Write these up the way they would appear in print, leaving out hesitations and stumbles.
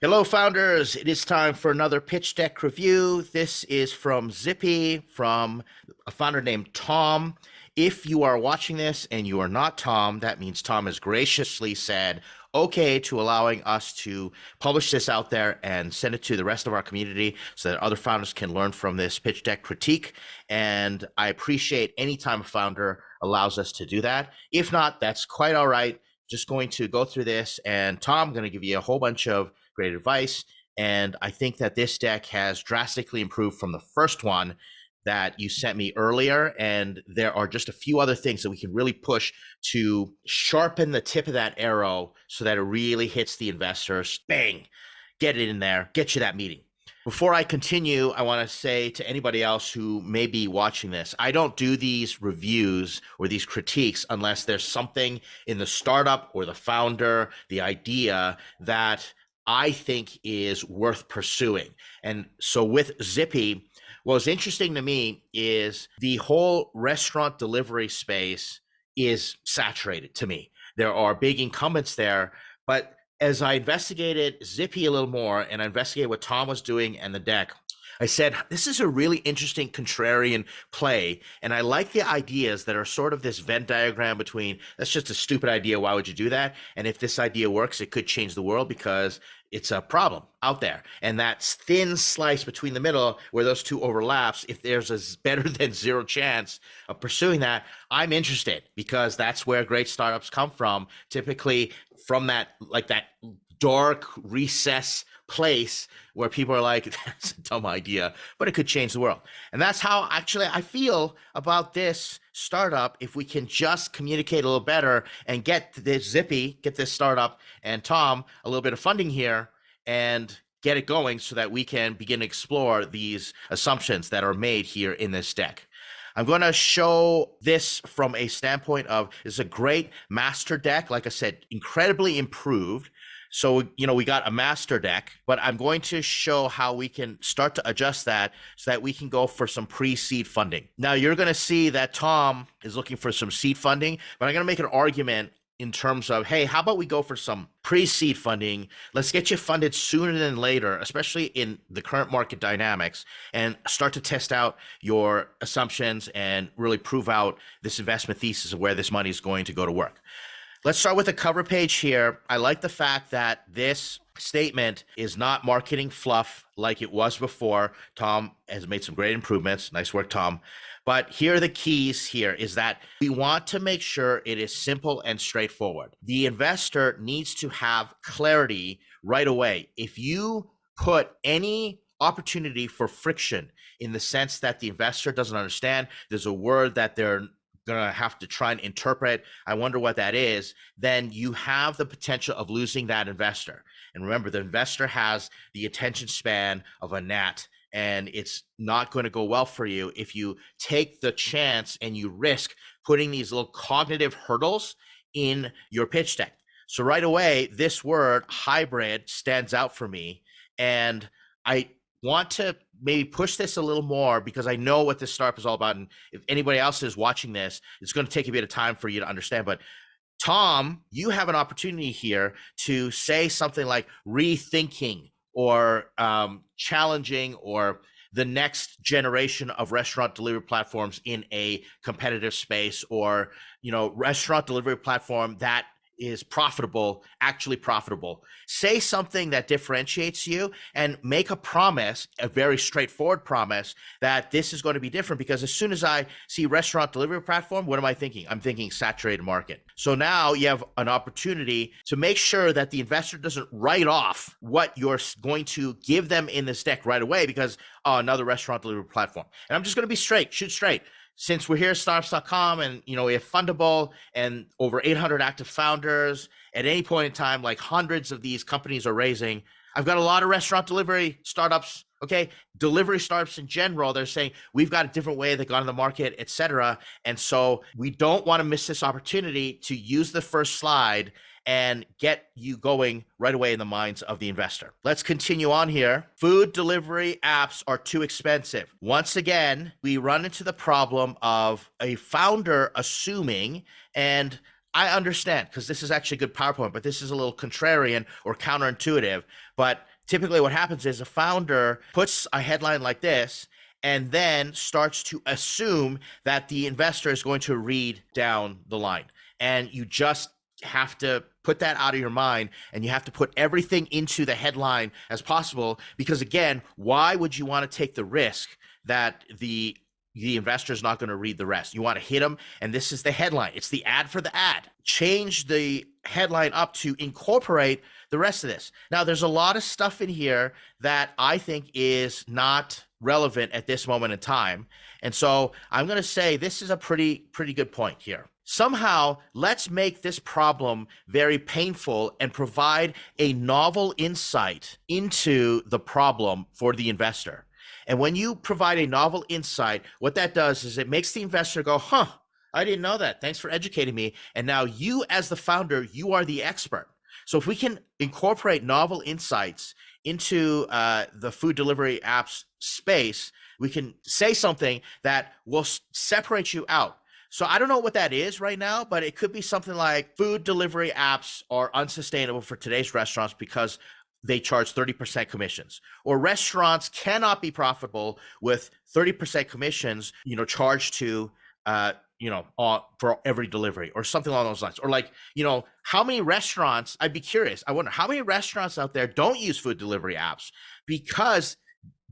Hello, founders. It is time for another pitch deck review. This is from Zippi, from a founder named Tom. If you are watching this and you are not Tom, that means Tom has graciously said okay to allowing us to publish this out there and send it to the rest of our community so that other founders can learn from this pitch deck critique. And I appreciate any time a founder allows us to do that. If not, that's quite all right. Just going to go through this, and Tom, I'm going to give you a whole bunch of great advice. And I think that this deck has drastically improved from the first one that you sent me earlier. And there are just a few other things that we can really push to sharpen the tip of that arrow so that it really hits the investors. Bang, get it in there, get you that meeting. Before I continue, I want to say to anybody else who may be watching this, I don't do these reviews or these critiques unless there's something in the startup or the founder, the idea that I think is worth pursuing. And so with Zippi, what's interesting to me is the whole restaurant delivery space is saturated to me. There are big incumbents there, but as I investigated Zippi a little more and I investigated what Tom was doing and the deck, I said, this is a really interesting contrarian play. And I like the ideas that are sort of this Venn diagram between, that's just a stupid idea. Why would you do that? And if this idea works, it could change the world because it's a problem out there. And that thin slice between the middle where those two overlaps, if there's a better than zero chance of pursuing that, I'm interested because that's where great startups come from. Typically from that, like that dark recess place where people are like, that's a dumb idea, but it could change the world. And that's how actually I feel about this startup. If we can just communicate a little better and get this Zippi, get this startup and Tom a little bit of funding here and get it going so that we can begin to explore these assumptions that are made here in this deck. I'm going to show this from a standpoint of, it's a great master deck. Like I said, incredibly improved. So, we got a master deck, but I'm going to show how we can start to adjust that so that we can go for some pre-seed funding. Now, you're going to see that Tom is looking for some seed funding, but I'm going to make an argument in terms of, hey, how about we go for some pre-seed funding? Let's get you funded sooner than later, especially in the current market dynamics, and start to test out your assumptions and really prove out this investment thesis of where this money is going to go to work. Let's start with the cover page here. I like the fact that this statement is not marketing fluff like it was before. Tom has made some great improvements. Nice work, Tom. But here are the keys here is that we want to make sure it is simple and straightforward. The investor needs to have clarity right away. If you put any opportunity for friction in the sense that the investor doesn't understand, there's a word that they're going to have to try and interpret, I wonder what that is, then you have the potential of losing that investor. And remember, the investor has the attention span of a gnat, and it's not going to go well for you if you take the chance and you risk putting these little cognitive hurdles in your pitch deck. So right away, this word hybrid stands out for me. And I want to maybe push this a little more because I know what this startup is all about. And if anybody else is watching this, it's going to take a bit of time for you to understand. But Tom, you have an opportunity here to say something like rethinking or challenging or the next generation of restaurant delivery platforms in a competitive space, or restaurant delivery platform that is profitable, actually profitable. Say something that differentiates you and make a promise, a very straightforward promise that this is going to be different, because as soon as I see restaurant delivery platform, what am I thinking? I'm thinking saturated market. So now you have an opportunity to make sure that the investor doesn't write off what you're going to give them in this deck right away because, oh, another restaurant delivery platform. And I'm just going to be straight, shoot straight. Since we're here at startups.com and we have Fundable and over 800 active founders, at any point in time, like hundreds of these companies are raising. I've got a lot of restaurant delivery startups, okay? Delivery startups in general, they're saying, we've got a different way that got on the market, et cetera. And so we don't want to miss this opportunity to use the first slide and get you going right away in the minds of the investor. Let's continue on here. Food delivery apps are too expensive. Once again, we run into the problem of a founder assuming, and I understand because this is actually a good PowerPoint, but this is a little contrarian or counterintuitive. But typically what happens is a founder puts a headline like this and then starts to assume that the investor is going to read down the line. And you just have to put that out of your mind, and you have to put everything into the headline as possible, because again, why would you want to take the risk that the investor is not going to read the rest? You want to hit them, and this is the headline. It's the ad for the ad. Change the headline up to incorporate the rest of this. Now, there's a lot of stuff in here that I think is not relevant at this moment in time. And so I'm going to say this is a pretty good point here. Somehow, let's make this problem very painful and provide a novel insight into the problem for the investor. And when you provide a novel insight, what that does is it makes the investor go, huh, I didn't know that. Thanks for educating me. And now you, as the founder, you are the expert. So if we can incorporate novel insights into the food delivery apps space, we can say something that will separate you out. So I don't know what that is right now, but it could be something like food delivery apps are unsustainable for today's restaurants because they charge 30% commissions, or restaurants cannot be profitable with 30% commissions, charged to, for every delivery, or something along those lines. Or like, how many restaurants, I'd be curious. I wonder how many restaurants out there don't use food delivery apps because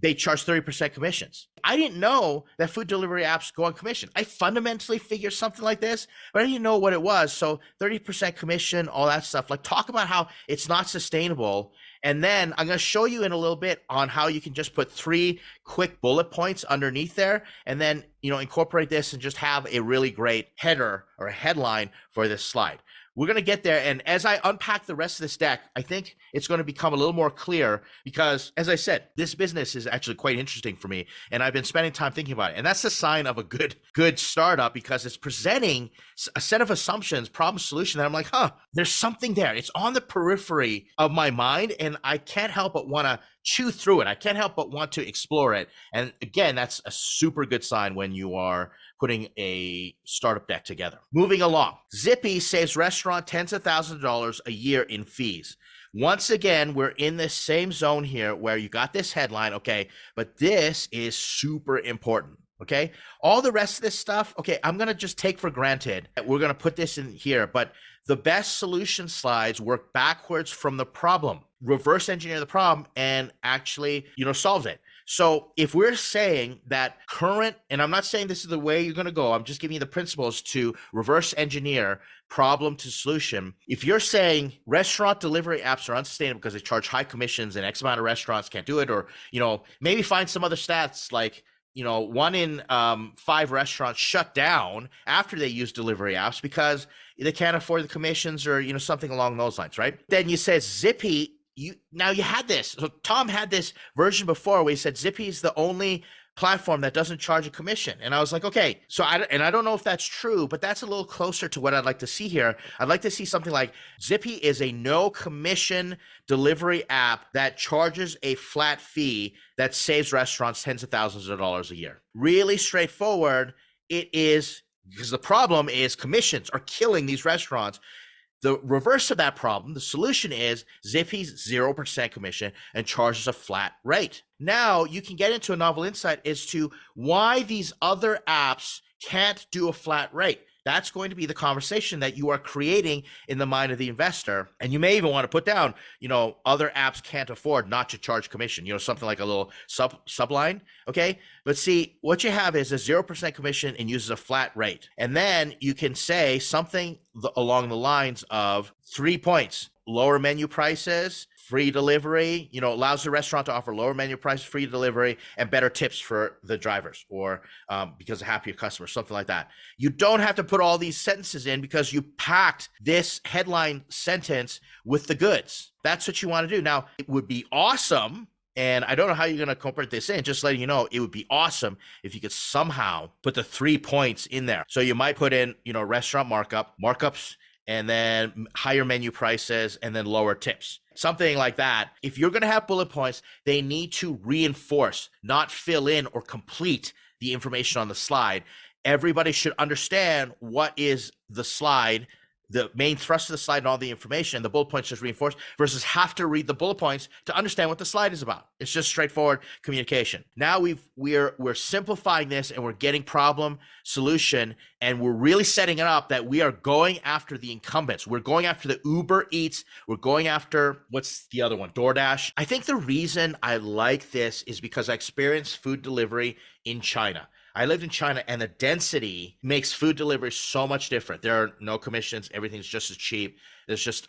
they charge 30% commissions. I didn't know that food delivery apps go on commission. I fundamentally figured something like this, but I didn't know what it was. So 30% commission, all that stuff. Like, talk about how it's not sustainable. And then I'm going to show you in a little bit on how you can just put 3 quick bullet points underneath there, and then, incorporate this and just have a really great header or a headline for this slide. We're going to get there. And as I unpack the rest of this deck, I think it's going to become a little more clear because, as I said, this business is actually quite interesting for me. And I've been spending time thinking about it. And that's a sign of a good startup, because it's presenting a set of assumptions, problem solution that I'm like, there's something there. It's on the periphery of my mind, and I can't help but want to chew through it. I can't help but want to explore it. And again, that's a super good sign when you are putting a startup deck together. Moving along, Zippi saves restaurant tens of thousands of dollars a year in fees. Once again, we're in the same zone here where you got this headline, okay, but this is super important, okay? All the rest of this stuff, okay, I'm going to just take for granted that we're going to put this in here, but the best solution slides work backwards from the problem, reverse engineer the problem, and actually, solve it. So if we're saying that current, and I'm not saying this is the way you're going to go, I'm just giving you the principles to reverse engineer problem to solution. If you're saying restaurant delivery apps are unsustainable because they charge high commissions and X amount of restaurants can't do it, or, maybe find some other stats like, 1 in 5 restaurants shut down after they use delivery apps because they can't afford the commissions, or, something along those lines, right? Then you said Zippi. You had this. So Tom had this version before where he said Zippi is the only platform that doesn't charge a commission. And I was like, okay, so I don't know if that's true, but that's a little closer to what I'd like to see here. I'd like to see something like Zippi is a no commission delivery app that charges a flat fee that saves restaurants tens of thousands of dollars a year. Really straightforward. It is, because the problem is commissions are killing these restaurants. The reverse of that problem, the solution is Zippi's 0% commission and charges a flat rate. Now you can get into a novel insight as to why these other apps can't do a flat rate. That's going to be the conversation that you are creating in the mind of the investor. And you may even want to put down, other apps can't afford not to charge commission, something like a little subline. Okay. But see, what you have is a 0% commission and uses a flat rate. And then you can say something along the lines of 3 points: lower menu prices, free delivery, allows the restaurant to offer lower menu price, free delivery, and better tips for the drivers, or because of happier customers, something like that. You don't have to put all these sentences in because you packed this headline sentence with the goods. That's what you want to do. Now, it would be awesome, and I don't know how you're going to incorporate this in, just letting you know, it would be awesome if you could somehow put the 3 points in there. So you might put in, restaurant markups, and then higher menu prices, and then lower tips. Something like that. If you're going to have bullet points, they need to reinforce, not fill in or complete the information on the slide. Everybody should understand what is the slide the main thrust of the slide and all the information, the bullet points just reinforce, versus have to read the bullet points to understand what the slide is about. It's just straightforward communication. Now we're simplifying this, and we're getting problem solution, and we're really setting it up that we are going after the incumbents. We're going after the Uber Eats. We're going after, what's the other one? DoorDash. I think the reason I like this is because I experienced food delivery in China. I lived in China, and the density makes food delivery so much different. There are no commissions. Everything's just as cheap. There's just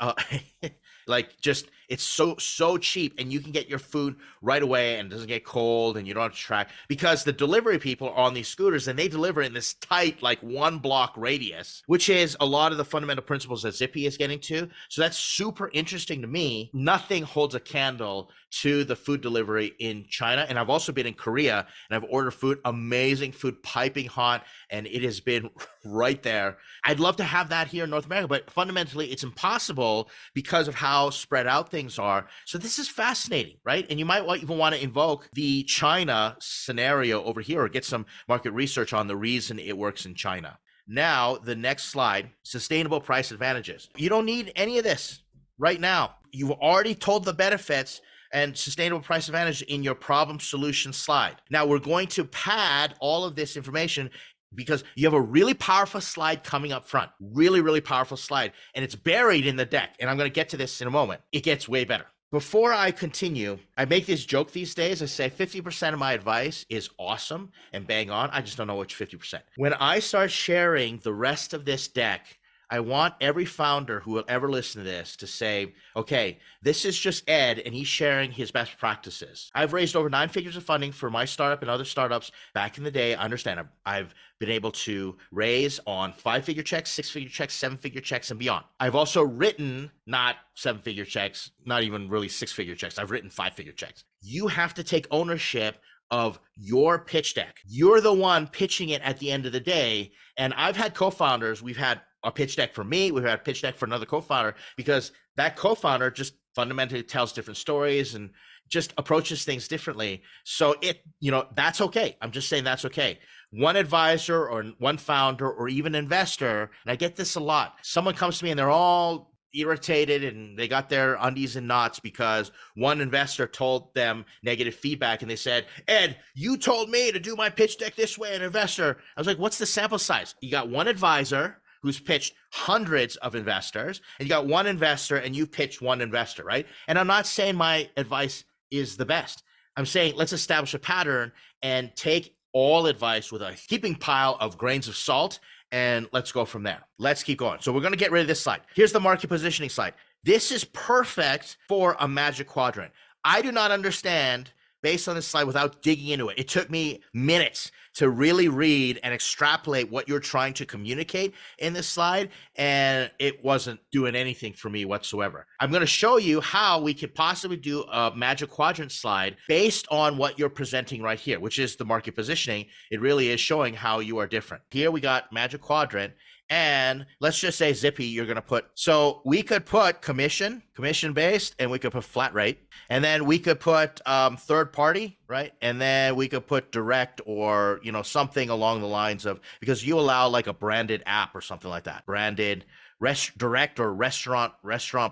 it's so cheap, and you can get your food right away, and it doesn't get cold, and you don't have to track, because the delivery people are on these scooters, and they deliver in this tight, like 1 block radius, which is a lot of the fundamental principles that Zippi is getting to. So that's super interesting to me. Nothing holds a candle to the food delivery in China. And I've also been in Korea, and I've ordered food, amazing food, piping hot, and it has been right there. I'd love to have that here in North America, but fundamentally it's impossible because of how spread out things are. So this is fascinating, right? And you might even want to invoke the China scenario over here, or get some market research on the reason it works in China. Now, the next slide, sustainable price advantages. You don't need any of this right now. You've already told the benefits and sustainable price advantage in your problem solution slide. Now we're going to pad all of this information, because you have a really powerful slide coming up front, really, really powerful slide, and it's buried in the deck. And I'm going to get to this in a moment. It gets way better. Before I continue, I make this joke these days. I say 50% of my advice is awesome and bang on. I just don't know which 50%. When I start sharing the rest of this deck, I want every founder who will ever listen to this to say, okay, this is just Ed, and he's sharing his best practices. I've raised over 9 figures of funding for my startup and other startups back in the day. I understand I've been able to raise on 5-figure checks, 6-figure checks, 7-figure checks, and beyond. I've also written not 7-figure checks, not even really 6-figure checks. I've written 5-figure checks. You have to take ownership of your pitch deck. You're the one pitching it at the end of the day. And I've had co-founders, we've had a pitch deck for me, we've had a pitch deck for another co-founder, because that co-founder just fundamentally tells different stories and just approaches things differently. So that's okay. I'm just saying that's okay. One advisor or one founder or even investor, and I get this a lot. Someone comes to me and they're all irritated and they got their undies in knots because one investor told them negative feedback, and they said, Ed, you told me to do my pitch deck this way, an investor. I was like, what's the sample size? You got one advisor who's pitched hundreds of investors, and you got one investor and you pitched one investor, right? And I'm not saying my advice is the best. I'm saying let's establish a pattern and take all advice with a heaping pile of grains of salt, and let's go from there. Let's keep going. So we're going to get rid of this slide. Here's the market positioning slide. This is perfect for a magic quadrant. I do not understand, based on this slide, without digging into it. It took me minutes to really read and extrapolate what you're trying to communicate in this slide, and it wasn't doing anything for me whatsoever. I'm going to show you how we could possibly do a magic quadrant slide based on what you're presenting right here, which is the market positioning. It really is showing how you are different. Here we got magic quadrant, and let's just say Zippi, you're going to put, so we could put commission based, and we could put flat rate, and then we could put third party, right? And then we could put direct, or something along the lines of, because you allow like a branded app or something like that, branded direct or restaurant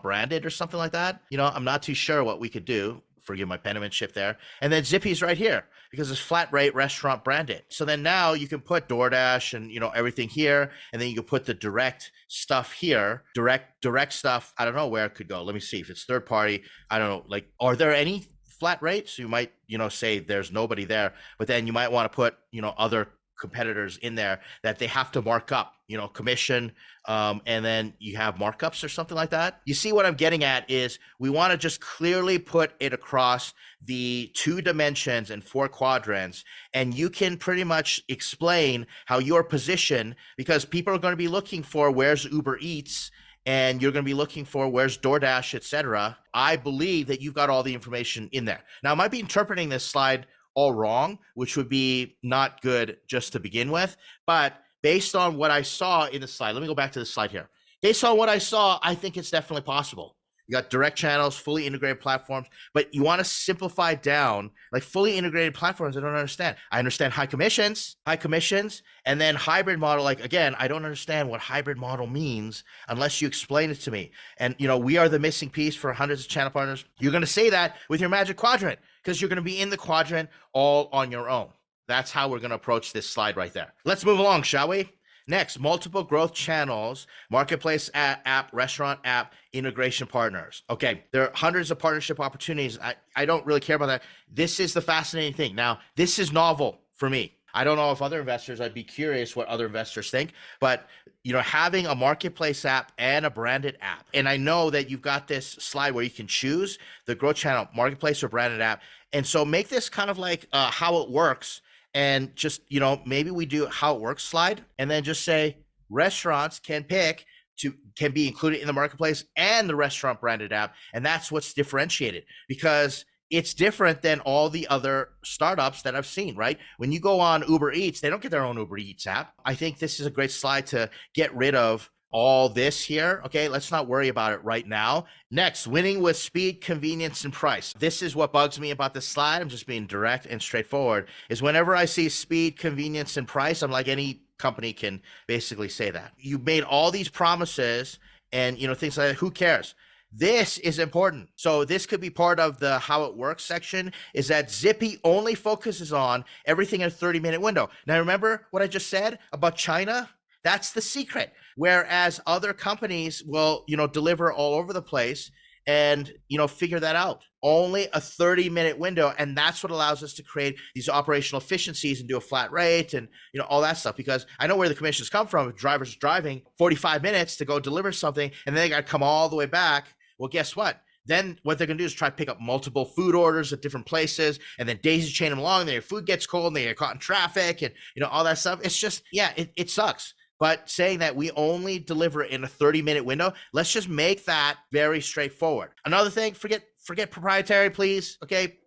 branded or something like that. I'm not too sure what we could do. Forgive my penmanship there. And then Zippy's right here because it's flat rate restaurant branded. So then now you can put DoorDash and everything here, and then you can put the direct stuff here. Direct stuff. I don't know where it could go. Let me see if it's third party. I don't know. Like, are there any flat rates? You might say there's nobody there, but then you might want to put other competitors in there that they have to mark up, commission, and then you have markups or something like that. You see what I'm getting at is we want to just clearly put it across the 2 dimensions and 4 quadrants, and you can pretty much explain how your position, because people are going to be looking for where's Uber Eats, and you're going to be looking for where's DoorDash, etc. I believe that you've got all the information in there. Now, I might be interpreting this slide all wrong, which would be not good just to begin with. But based on what I saw in the slide, let me go back to the slide here. Based on what I saw, I think it's definitely possible. You got direct channels, fully integrated platforms, but you want to simplify down like fully integrated platforms. I don't understand. I understand high commissions, and then hybrid model. Like, again, I don't understand what hybrid model means unless you explain it to me. And, we are the missing piece for hundreds of channel partners. You're going to say that with your magic quadrant because you're going to be in the quadrant all on your own. That's how we're going to approach this slide right there. Let's move along, shall we? Next, multiple growth channels, marketplace app, restaurant app, integration partners. Okay, there are hundreds of partnership opportunities. I don't really care about that. This is the fascinating thing. Now, this is novel for me. I don't know if other investors, I'd be curious what other investors think, but having a marketplace app and a branded app. And I know that you've got this slide where you can choose the growth channel, marketplace or branded app. And so make this kind of like how it works. And just, maybe we do how it works slide and then just say restaurants can be included in the marketplace and the restaurant branded app. And that's what's differentiated because it's different than all the other startups that I've seen, right? When you go on Uber Eats, they don't get their own Uber Eats app. I think this is a great slide to get rid of all this here. Okay, let's not worry about it right now. Next, winning with speed, convenience, and price. This is what bugs me about this slide. I'm just being direct and straightforward, is whenever I see speed, convenience, and price, I'm like, any company can basically say that. You made all these promises and, things like that. Who cares? This is important. So this could be part of the how it works section, is that Zippi only focuses on everything in a 30-minute window. Now, remember what I just said about China? That's the secret. Whereas other companies will, deliver all over the place and, figure that out. Only a 30-minute window. And that's what allows us to create these operational efficiencies and do a flat rate and, all that stuff. Because I know where the commissions come from. If drivers driving 45 minutes to go deliver something and then they got to come all the way back. Well, guess what? Then what they're going to do is try to pick up multiple food orders at different places and then daisy chain them along. And then your food gets cold and they get caught in traffic and, all that stuff. It's just, it sucks. But saying that we only deliver it in a 30-minute window, let's just make that very straightforward. Another thing, forget proprietary, please. Okay,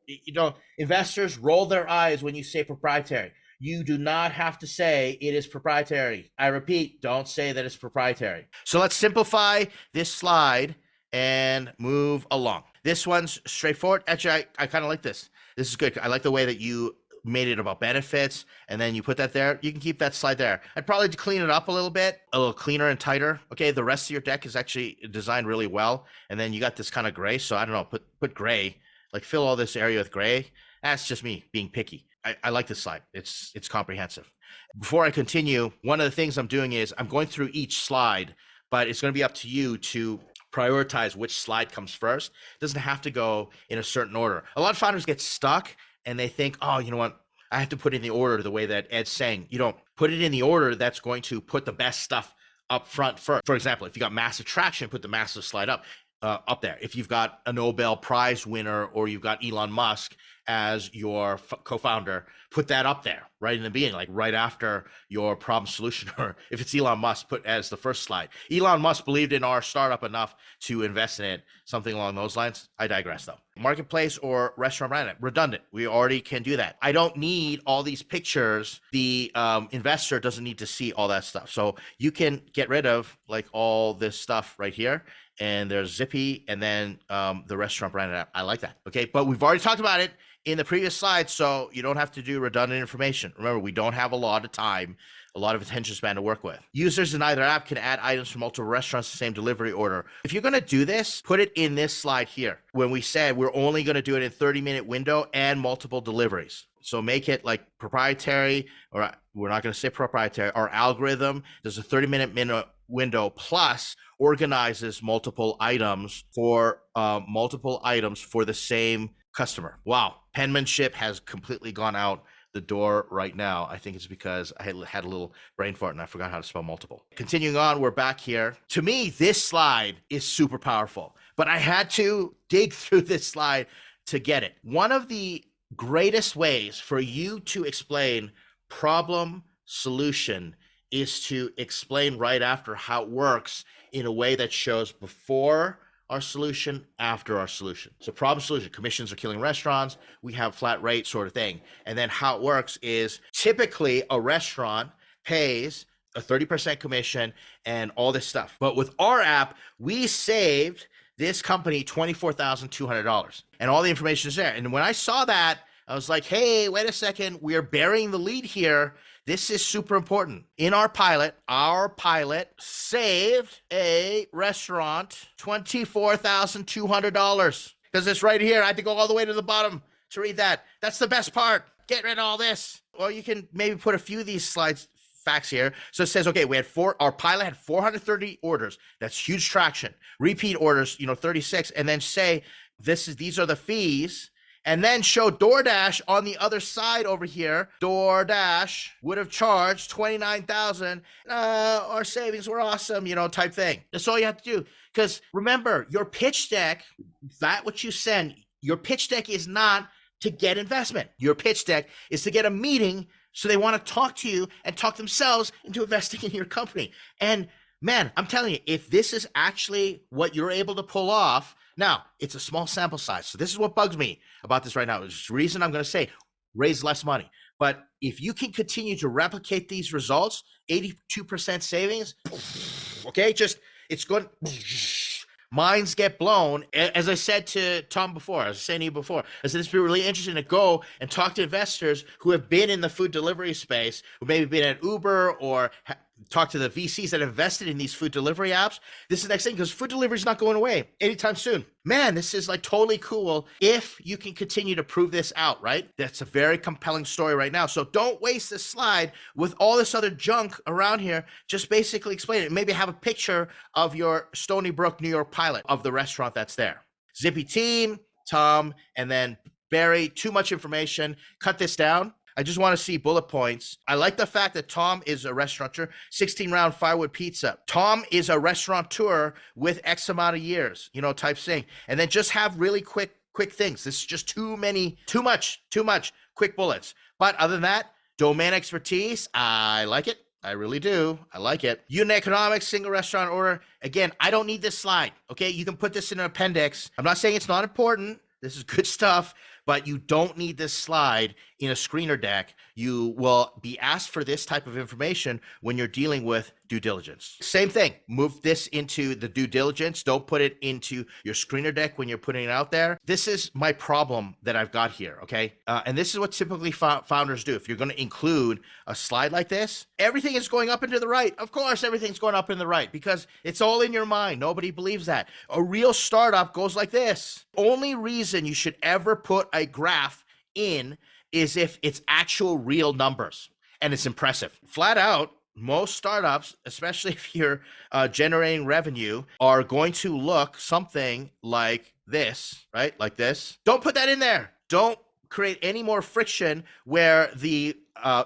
investors roll their eyes when you say proprietary. You do not have to say it is proprietary. I repeat, don't say that it's proprietary. So let's simplify this slide and move along. This one's straightforward. Actually, I kind of like this. This is good. I like the way that you made it about benefits and then you put that there. You can keep that slide there. I'd probably clean it up a little bit, a little cleaner and tighter. Okay, the rest of your deck is actually designed really well. And then you got this kind of gray. So I don't know, put gray, like fill all this area with gray. That's just me being picky. I like this slide. It's comprehensive. Before I continue, one of the things I'm doing is I'm going through each slide, but it's going to be up to you to prioritize which slide comes first. It doesn't have to go in a certain order. A lot of founders get stuck and they think, oh, you know what? I have to put in the order the way that Ed's saying. You don't put it in the order that's going to put the best stuff up front first. For example, if you got massive traction, put the massive slide up there. If you've got a Nobel Prize winner or you've got Elon Musk as your co-founder, put that up there right in the beginning, like right after your problem solution. Or if it's Elon Musk, put as the first slide. Elon Musk believed in our startup enough to invest in it, something along those lines. I digress though. Marketplace or restaurant brand, redundant. We already can do that. I don't need all these pictures. The investor doesn't need to see all that stuff. So you can get rid of like all this stuff right here. And there's Zippi and then the restaurant branded app. I like that. Okay, but we've already talked about it in the previous slide, so you don't have to do redundant information. Remember, we don't have a lot of time, a lot of attention span to work with. Users in either app can add items from multiple restaurants to the same delivery order. If you're going to do this, put it in this slide here. When we said we're only going to do it in 30-minute window and multiple deliveries. So make it like proprietary, or we're not going to say proprietary. Our algorithm, there's a 30-minute window plus organizes multiple items for the same customer. Wow. Penmanship has completely gone out the door right now. I think it's because I had a little brain fart and I forgot how to spell multiple. Continuing on, we're back here. To me, this slide is super powerful, but I had to dig through this slide to get it. One of the greatest ways for you to explain problem solution is to explain right after how it works in a way that shows before our solution, after our solution. So problem solution, commissions are killing restaurants. We have flat rate sort of thing. And then how it works is typically a restaurant pays a 30% commission and all this stuff. But with our app, we saved this company $24,200, and all the information is there. And when I saw that, I was like, hey, wait a second, we are burying the lead here. This is super important. In our pilot saved a restaurant $24,200, because it's right here. I had to go all the way to the bottom to read that. That's the best part. Get rid of all this. Well, you can maybe put a few of these slides facts here. So it says, okay, our pilot had 430 orders. That's huge traction. Repeat orders, 36, and then say these are the fees. And then show DoorDash on the other side over here. DoorDash would have charged $29,000. Our savings were awesome, type thing. That's all you have to do. Because remember, your pitch deck, what you send, your pitch deck is not to get investment. Your pitch deck is to get a meeting, so they want to talk to you and talk themselves into investing in your company. And man, I'm telling you, if this is actually what you're able to pull off, now it's a small sample size. So this is what bugs me about this right now. It's the reason I'm going to say raise less money. But if you can continue to replicate these results, 82% savings, okay, it's going minds get blown. As I said to Tom before, I was saying to you before, I said it's really interesting to go and talk to investors who have been in the food delivery space, who maybe been at Uber, or talk to the VCs that invested in these food delivery apps. This is the next thing, because food delivery is not going away anytime soon. Man, this is like totally cool if you can continue to prove this out, right? That's a very compelling story right now. So don't waste this slide with all this other junk around here. Just basically explain it. Maybe have a picture of your Stony Brook, New York pilot of the restaurant that's there. Zippi team, Tom, and then Barry. Too much information. Cut this down. I just want to see bullet points. I like the fact that Tom is a restaurateur, 16-round firewood pizza. Tom is a restaurateur with X amount of years, type thing. And then just have really quick things. This is just too much quick bullets. But other than that, domain expertise, I like it. I really do. I like it. Unit economics, single restaurant order. Again, I don't need this slide. Okay, you can put this in an appendix. I'm not saying it's not important. This is good stuff, but you don't need this slide in a screener deck. You will be asked for this type of information when you're dealing with due diligence. Same thing, move this into the due diligence. Don't put it into your screener deck when you're putting it out there. This is my problem that I've got here, okay? And this is what typically founders do. If you're going to include a slide like this, everything is going up and to the right. Of course, everything's going up and to the right because it's all in your mind. Nobody believes that. A real startup goes like this. Only reason you should ever put a graph in is if it's actual real numbers and it's impressive. Flat out, most startups, especially if you're generating revenue, are going to look something like this, right? Like this. Don't put that in there. Don't create any more friction where the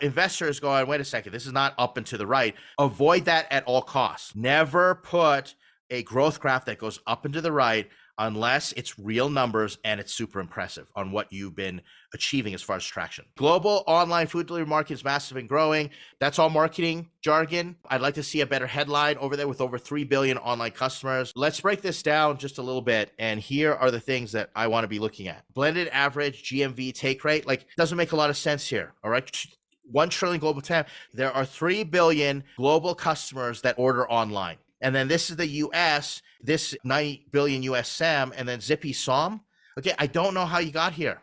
investor is going, wait a second, this is not up and to the right. Avoid that at all costs. Never put a growth graph that goes up and to the right unless it's real numbers and it's super impressive on what you've been achieving as far as traction. Global online food delivery market is massive and growing. That's all marketing jargon. I'd like to see a better headline over there with over 3 billion online customers. Let's break this down just a little bit. And here are the things that I want to be looking at. Blended average GMV take rate, doesn't make a lot of sense here. All right. 1 trillion global TAM. There are 3 billion global customers that order online. And then this is the US, this 90 billion US SAM, and then Zippi SOM. Okay, I don't know how you got here.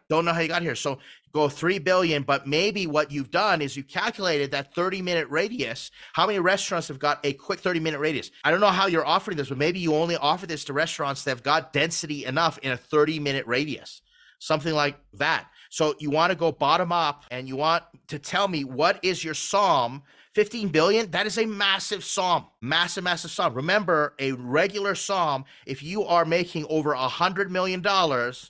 So go 3 billion, but maybe what you've done is you calculated that 30-minute radius. How many restaurants have got a quick 30-minute radius? I don't know how you're offering this, but maybe you only offer this to restaurants that have got density enough in a 30-minute radius. Something like that. So you want to go bottom up and you want to tell me what is your SOM. 15 billion, that is a massive SOM, massive SOM. Remember, a regular SOM, if you are making over $100 million,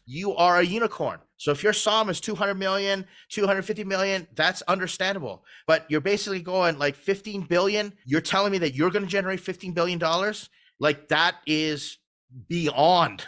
you are a unicorn. So if your SOM is 200 million, 250 million, that's understandable. But you're basically going like 15 billion. You're telling me that you're going to generate $15 billion? That is beyond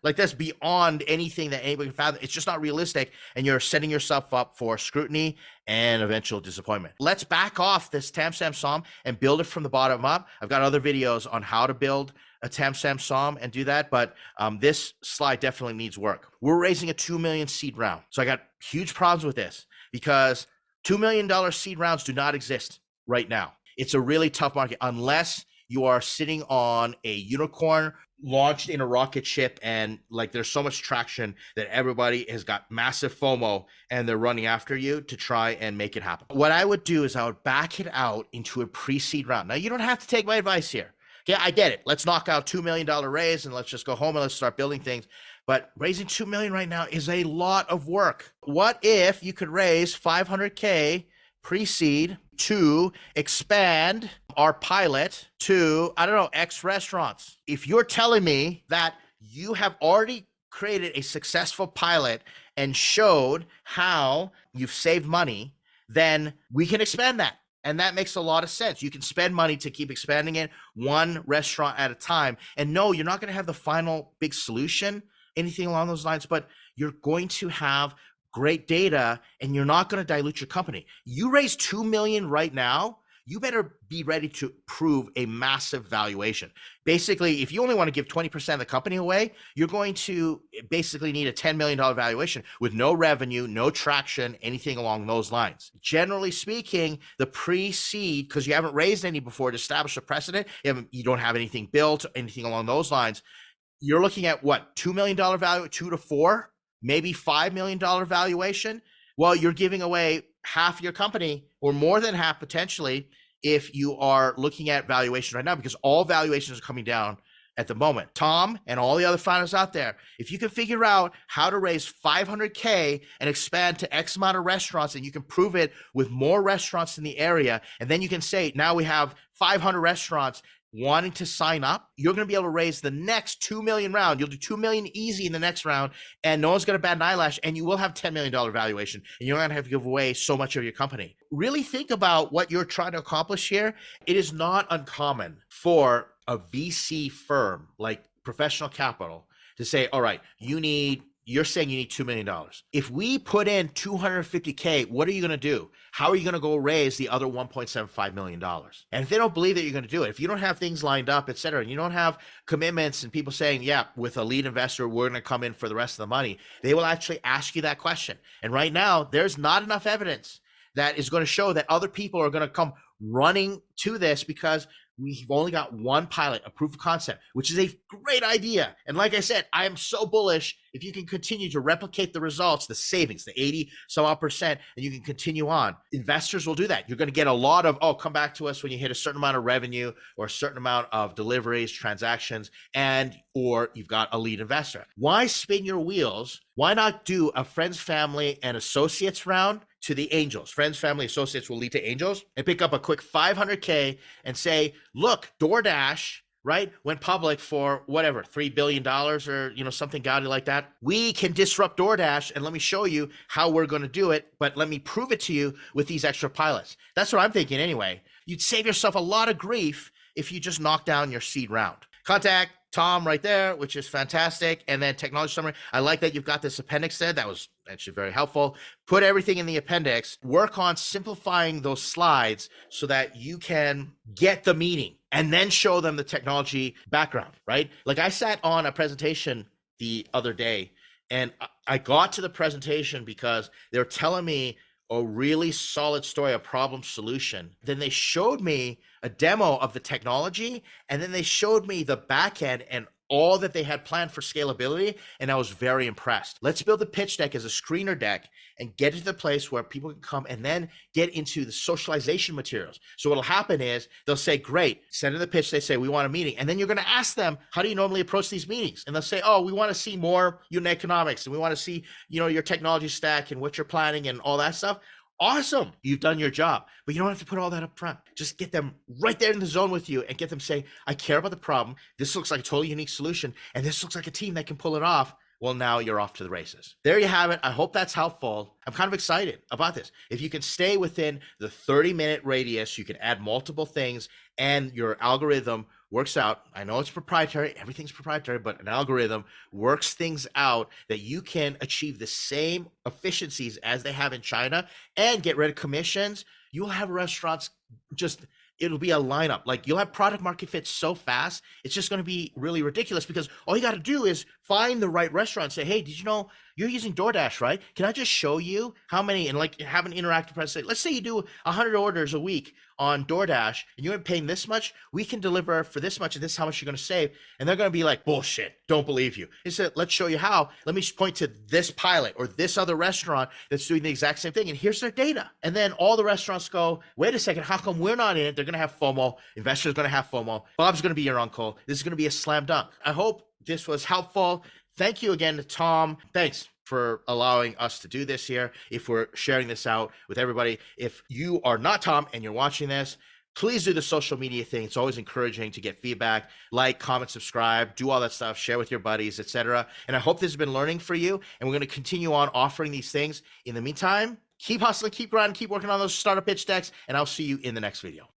that's beyond anything that anybody can fathom. It's just not realistic, and you're setting yourself up for scrutiny and eventual disappointment. Let's back off this TAM-SAM SOM and build it from the bottom up. I've got other videos on how to build a TAM-SAM SOM and do that, but this slide definitely needs work. We're raising a 2 million seed round, so I got huge problems with this because $2 million seed rounds do not exist right now. It's a really tough market unless you are sitting on a unicorn launched in a rocket ship, and like there's so much traction that everybody has got massive FOMO and they're running after you to try and make it happen. What I would do is I would back it out into a pre-seed round. Now, you don't have to take my advice here. Okay, I get it. Let's knock out $2 million raise and let's just go home and let's start building things. But raising 2 million right now is a lot of work. What if you could raise 500K pre-seed to expand our pilot to, I don't know, X restaurants? If you're telling me that you have already created a successful pilot and showed how you've saved money, then we can expand that. And that makes a lot of sense. You can spend money to keep expanding it one restaurant at a time. And no, you're not going to have the final big solution, anything along those lines, but you're going to have great data and you're not going to dilute your company. You raise 2 million right now, you better be ready to prove a massive valuation. Basically, if you only want to give 20% of the company away, you're going to basically need a $10 million valuation with no revenue, no traction, anything along those lines. Generally speaking, the pre-seed, because you haven't raised any before to establish a precedent, you don't have anything built, anything along those lines, you're looking at what, $2 million value, 2 to 4, maybe $5 million valuation. Well, you're giving away half your company or more than half potentially if you are looking at valuation right now, because all valuations are coming down at the moment. Tom and all the other founders out there, if you can figure out how to raise 500K and expand to X amount of restaurants, and you can prove it with more restaurants in the area, and then you can say, now we have 500 restaurants wanting to sign up, you're going to be able to raise the next 2 million round. You'll do 2 million easy in the next round, and no one's going to bat an eyelash, and you will have $10 million valuation, and you're not going to have to give away so much of your company. Really think about what you're trying to accomplish here. It is not uncommon for a VC firm like Professional Capital to say, all right, you're saying you need $2 million. If we put in 250K, what are you going to do? How are you going to go raise the other $1.75 million? And if they don't believe that you're going to do it, if you don't have things lined up, et cetera, and you don't have commitments and people saying, yeah, with a lead investor, we're going to come in for the rest of the money, they will actually ask you that question. And right now, there's not enough evidence that is going to show that other people are going to come running to this, because we've only got one pilot, a proof of concept, which is a great idea. And like I said, I am so bullish if you can continue to replicate the results, the savings, the 80 some odd percent, and you can continue on. Investors will do that. You're going to get a lot of, oh, come back to us when you hit a certain amount of revenue or a certain amount of deliveries, transactions, or you've got a lead investor. Why spin your wheels? Why not do a friends, family, and associates round to the angels? Friends, family, associates will lead to angels, and pick up a quick 500K and say, look, DoorDash, right, went public for whatever, $3 billion or, something gaudy like that. We can disrupt DoorDash, and let me show you how we're going to do it, but let me prove it to you with these extra pilots. That's what I'm thinking anyway. You'd save yourself a lot of grief if you just knock down your seed round. Contact Tom right there, which is fantastic. And then technology summary. I like that you've got this appendix there. That was actually very helpful. Put everything in the appendix. Work on simplifying those slides so that you can get the meaning and then show them the technology background, right? Like I sat on a presentation the other day, and I got to the presentation because they were telling me a really solid story, a problem solution. Then they showed me a demo of the technology, and then they showed me the back end and all that they had planned for scalability, and I was very impressed. Let's build the pitch deck as a screener deck and get it to the place where people can come and then get into the socialization materials. So what'll happen is they'll say, great, send in the pitch, they say, we want a meeting. And then you're gonna ask them, how do you normally approach these meetings? And they'll say, oh, we wanna see more unit economics, and we wanna see, your technology stack and what you're planning and all that stuff. Awesome. You've done your job, but you don't have to put all that up front. Just get them right there in the zone with you and get them saying, I care about the problem. This looks like a totally unique solution, and this looks like a team that can pull it off. Well, now you're off to the races. There you have it. I hope that's helpful. I'm kind of excited about this. If you can stay within the 30-minute radius, you can add multiple things, and your algorithm works out. I know it's proprietary. Everything's proprietary, but an algorithm works things out that you can achieve the same efficiencies as they have in China and get rid of commissions. You'll have restaurants it'll be a lineup. Like, you'll have product market fit so fast, it's just going to be really ridiculous, because all you got to do is find the right restaurant. Say, hey, did you know you're using DoorDash, right? Can I just show you how many, and like have an interactive presence? Let's say you do 100 orders a week on DoorDash and you're paying this much. We can deliver for this much, and this is how much you're going to save. And they're going to be like, bullshit, don't believe you. He said, let's show you how. Let me point to this pilot or this other restaurant that's doing the exact same thing. And here's their data. And then all the restaurants go, wait a second, how come we're not in it? They're going to have FOMO. Investors are going to have FOMO. Bob's going to be your uncle. This is going to be a slam dunk. I hope this was helpful. Thank you again to Tom. Thanks for allowing us to do this here. If we're sharing this out with everybody, if you are not Tom and you're watching this, please do the social media thing. It's always encouraging to get feedback, like, comment, subscribe, do all that stuff, share with your buddies, etc. And I hope this has been learning for you. And we're going to continue on offering these things. In the meantime, keep hustling, keep grinding, keep working on those startup pitch decks, and I'll see you in the next video.